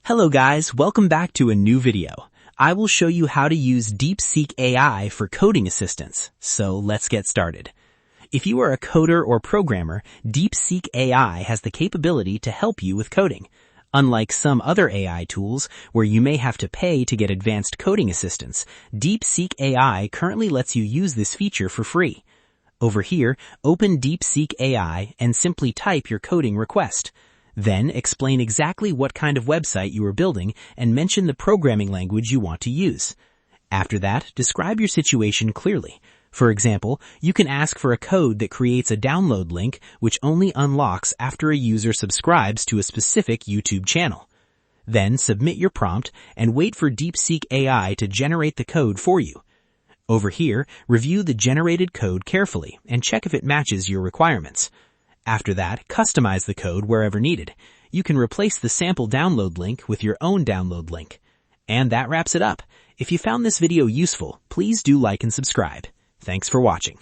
Hello guys, welcome back to a new video. I will show you how to use DeepSeek AI for coding assistance, so let's get started. If you are a coder or programmer, DeepSeek AI has the capability to help you with coding. Unlike some other AI tools where you may have to pay to get advanced coding assistance, DeepSeek AI currently lets you use this feature for free. Over here, open DeepSeek AI and simply type your coding request. Then explain exactly what kind of website you are building and mention the programming language you want to use. After that, describe your situation clearly. For example, you can ask for a code that creates a download link which only unlocks after a user subscribes to a specific YouTube channel. Then submit your prompt and wait for DeepSeek AI to generate the code for you. Over here, review the generated code carefully and check if it matches your requirements. After that, customize the code wherever needed. You can replace the sample download link with your own download link. And that wraps it up. If you found this video useful, please do like and subscribe. Thanks for watching.